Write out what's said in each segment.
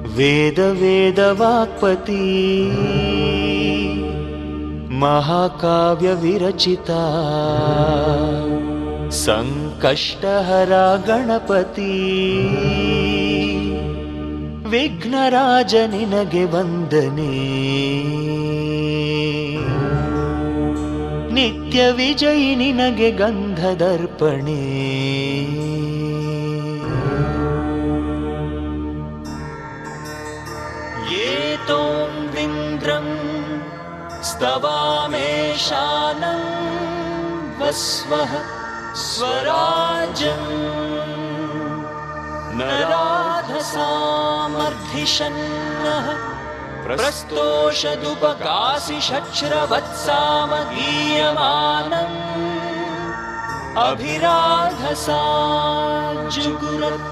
वेद वेद वाक्पति महाकाव्य विरचिता संकष्टहरा गणपति विघ्नराज निनगे वंदने नित्य विजयी निनगे गंधदर्पणे ये तोन्द्रिन्द्रं स्तवामेशानं वस्वः स्वराजम् नराधसामर्धिषन्नः प्रस्तोषदुपकासि शच्रवत्सामगीयमानम् अभिराधसा जुगुरत्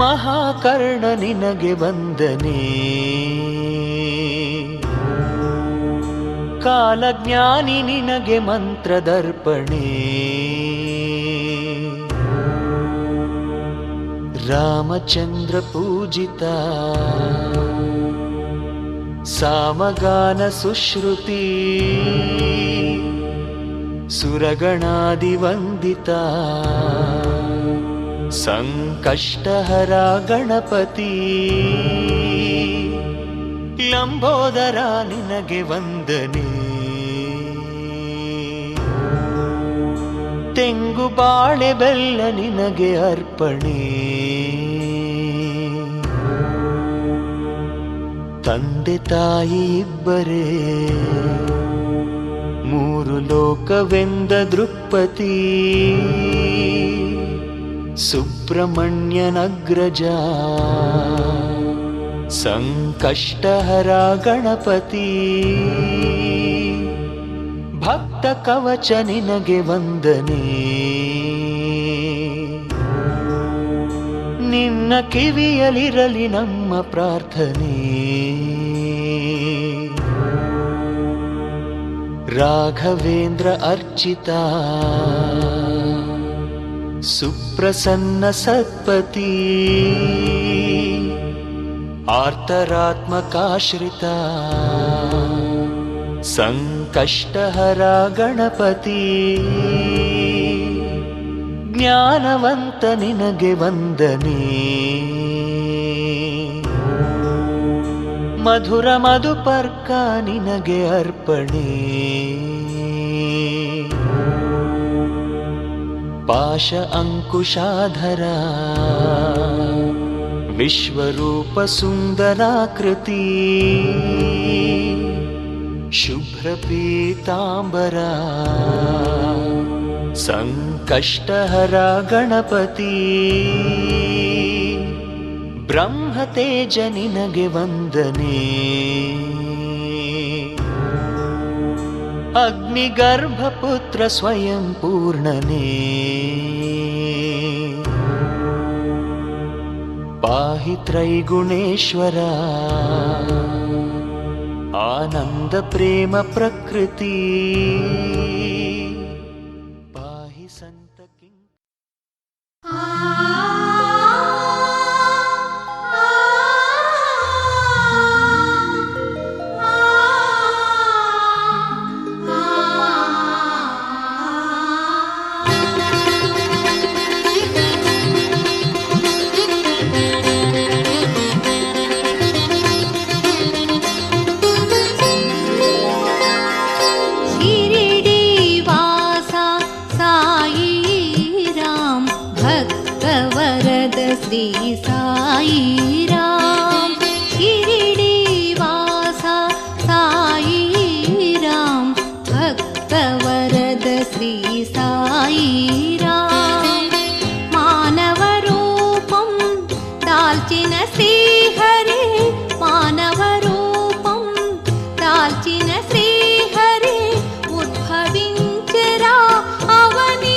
महाकर्ण निनगे वंदने कालज्ञानी निनगे मंत्रदर्पणे रामचंद्र पूजिता सामगान सुश्रुति सुरगणादिवंदिता संकष्टहरा गणपति लंबोदरा निनगे वंदने तेंगु बाळे बेल्ल निनगे अर्पणे ತಂದೆ ತಾಯಿ ಇಬ್ಬರೇ ಮೂರು ಲೋಕವೆಂದ ದೃಕ್ಪತಿ ಸುಬ್ರಹ್ಮಣ್ಯನಗ್ರಜ ಸಂಕಷ್ಟಹರ ಗಣಪತಿ ಭಕ್ತ ಕವಚ ನಿನಗೆ ವಂದನೆ ನಿನ್ನ ಕಿವಿಯಲಿರಲಿ ನಮ್ಮ ಪ್ರಾರ್ಥನೆ ರಾಘವೇಂದ್ರ ಅರ್ಚಿತಾ ಸುಪ್ರಸನ್ನ ಸತ್ಪತಿ ಆರ್ತರಾತ್ಮಕಾಶ್ರಿತ ಸಂಕಷ್ಟಹರ ಗಣಪತಿ ಜ್ಞಾನವಂತ ನಿನಗೆ ವಂದನೆ ಮಧುರ ಮಧುಪರ್ಕ ನಿನಗೆ ಅರ್ಪಣೆ ಪಾಶ ಅಂಕುಶಾಧರ ವಿಶ್ವರೂಪ ಸುಂದರಾಕೃತಿ ಶುಭ್ರ ಪೀತಾಂಬರ ಸಂಕಷ್ಟಹರ ಗಣಪತಿ ಬ್ರಹ್ಮತೇಜ ನಿನಗೆ ವಂದನೆ ಅಗ್ನಿಗರ್ಭಪುತ್ರ ಸ್ವಯಂ ಪೂರ್ಣನೇ ಪಾಹಿ ತ್ರೈಗುಣೇಶ್ವರ ಆನಂದ ಪ್ರೇಮ ಪ್ರಕೃತಿ ಪಾಹಿ ಸಂತ ಕಿಂ श्री साई राम शिरडी वासा साई राम भक्त वरद श्री साई राम मानव रूपं दाल्चिन श्री हरे मानव रूपं दाल्चिन श्री हरे उद्भविंचरा ಅವನಿ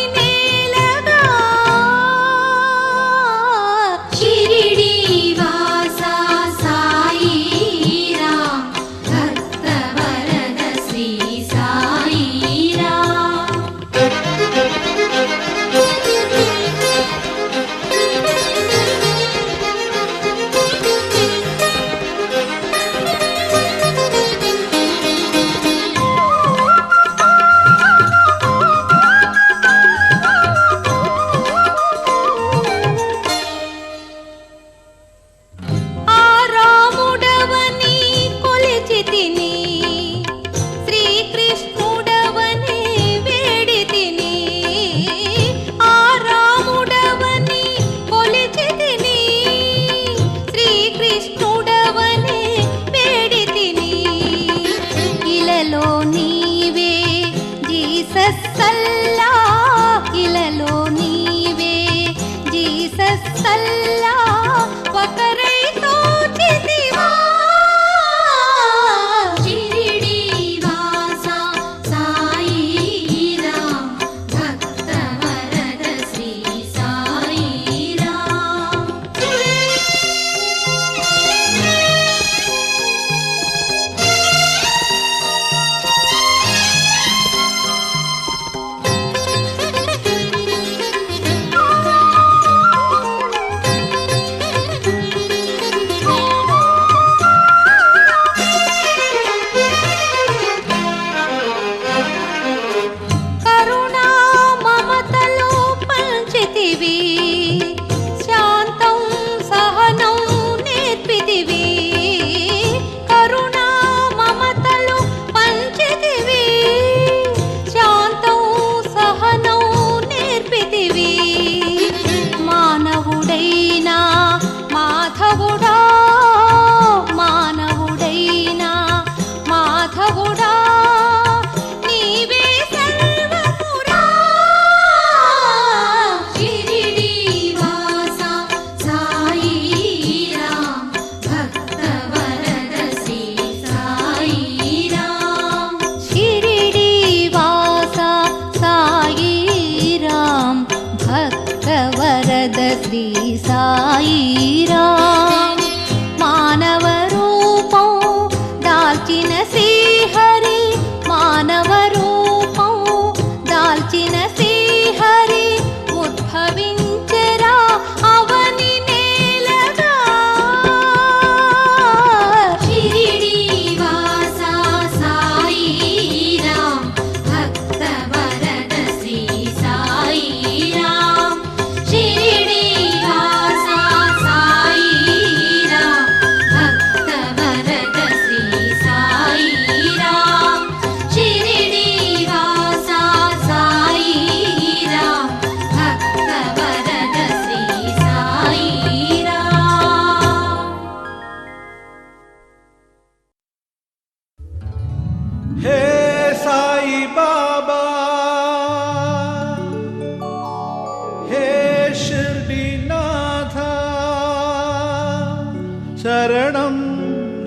శరణం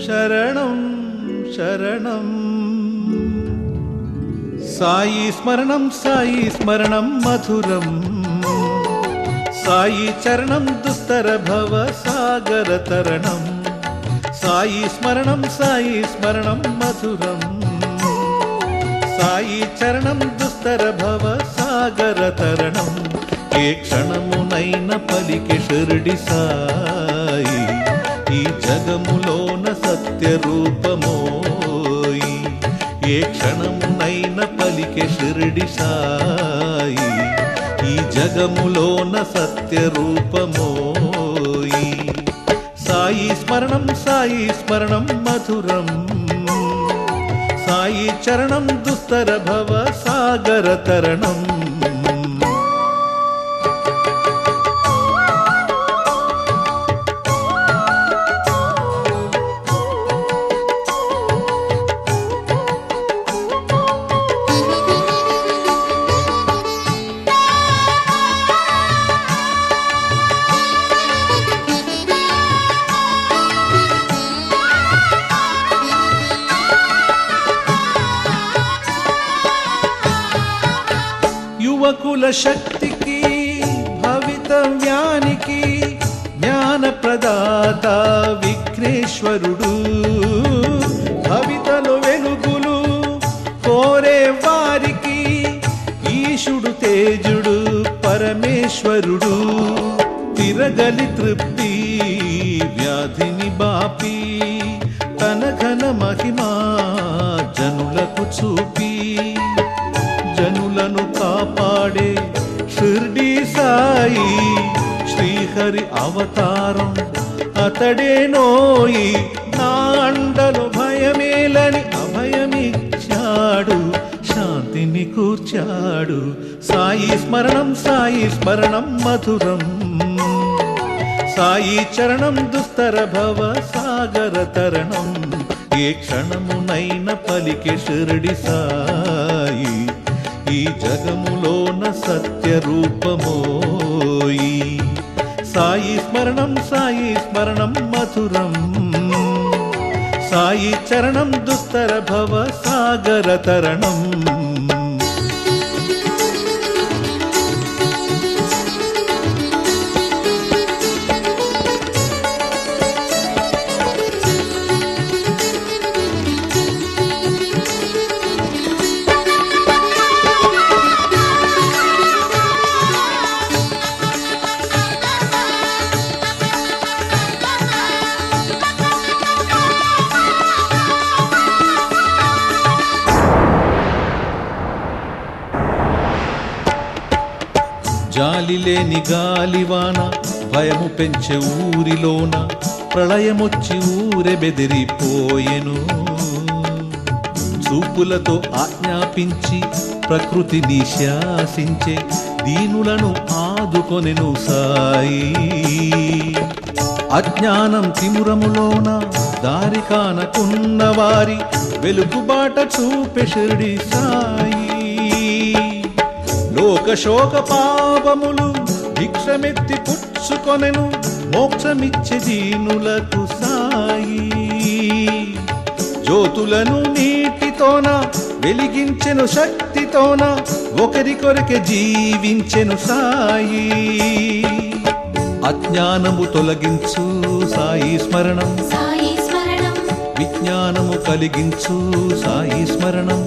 శరణం శరణం సాయి స్మరణం మధురం సాయి చరణం దుస్తర భవ సాగర తరణం సాయి స్మరణం మధురం సాయి చరణం దుస్తర భవ సాగర తరణం ఏ క్షణమునైన పలికి షిర్డి సాయి ఈ జగములోన సత్య రూపమోయి ఏ క్షణమునైన పలికి షిర్డి సాయి ఈ జగములోన సత్య రూపమోయి సాయి స్మరణం మధురం సాయి చరణం దుస్తర భవ సాగర తరణం యువకుల శక్తికి భవితవ్యానికి జ్ఞాన ప్రదాత విఘ్నేశ్వరుడు భవితలు వెలుగులు కోరే వారికి ఈశుడు తేజుడు పరమేశ్వరుడు తిరగలి తృప్తి వ్యాధిని బాపి తన ఘన మహిమా జనులకు చూపి జనులను కాపాడే షిర్డి సాయి శ్రీహరి అవతారం అతడేనోయి నా అండలు భయమేలని అభయమిచ్చాడు శాంతిని కూర్చాడు సాయి స్మరణం మధురం సాయి చరణం దుస్తర భవ సాగర తరణం ఏ క్షణమునైన పలికి షిర్డి సాయి ఈ జగములోన సత్య రూపమోయి సాయి స్మరణం మధురం సాయి చరణం దుస్తర భవ సాగర తరణం జాలిలేని గాలివాన భయము పెంచే ఊరిలోన ప్రళయమొచ్చి ఊరె బెదిరిపోయెను చూపులతో ఆజ్ఞాపించి ప్రకృతిని శాసించే దీనులను ఆదుకొనెను సాయి అజ్ఞానం తిమురములోన దారి కానకున్న వారి వెలుగుబాట చూపె షిర్డి సాయి లోక శోక పాపములు భిక్షమెత్తి పుచ్చుకొనెను మోక్షమిచ్చే దీనులకు సాయి జ్యోతులను నీటితోన వెలిగించెను శక్తితోన ఒకరికొరకే జీవించెను సాయి అజ్ఞానము తొలగించు సాయి స్మరణం విజ్ఞానము కలిగించు సాయి స్మరణం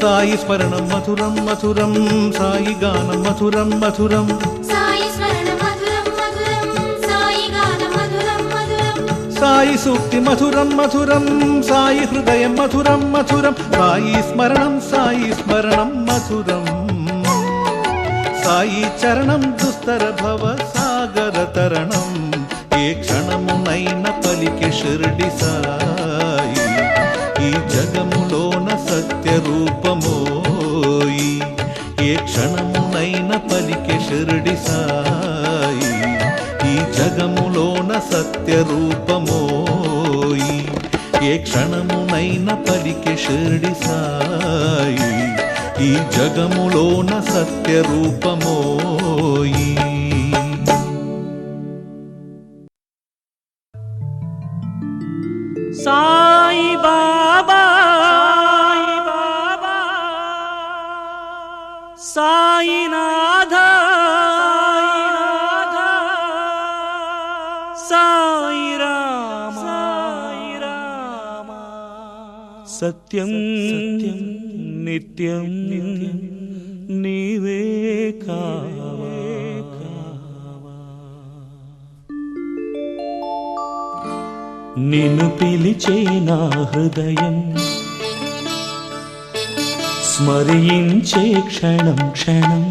సాయి స్మరణం మధురం సాయి గానం మధురం సాయి సూక్తి మధురం సాయి హృదయం మధురం సాయి స్మరణం మధురం సాయి చరణం దుస్తర భవ సాగర తరణం ఏ క్షణమునైన పలికి షిర్డి సాయి ఈ జగములోన సత్య రూపమోయి ఏ క్షణమునైన పలికి షిర్డి సాయి ఈ జగములోన సత్య రూపమోయి ఏ క్షణమునైన పలికి షిర్డి సాయి ఈ జగములోన సత్య రూపమోయి సాయి బాబా సాయినాథ సాయి రామ సత్యం నిత్యం నీవే కావా. నిన్ను పిలిచే నా హృదయం స్మరించే క్షణం క్షణం.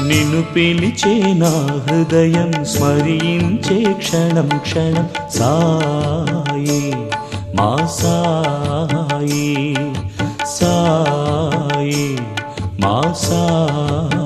నిన్ను పిలిచే నా హృదయం స్మరించే క్షణం క్షణం. సాయి మా సాయి సాయి మా సాయి.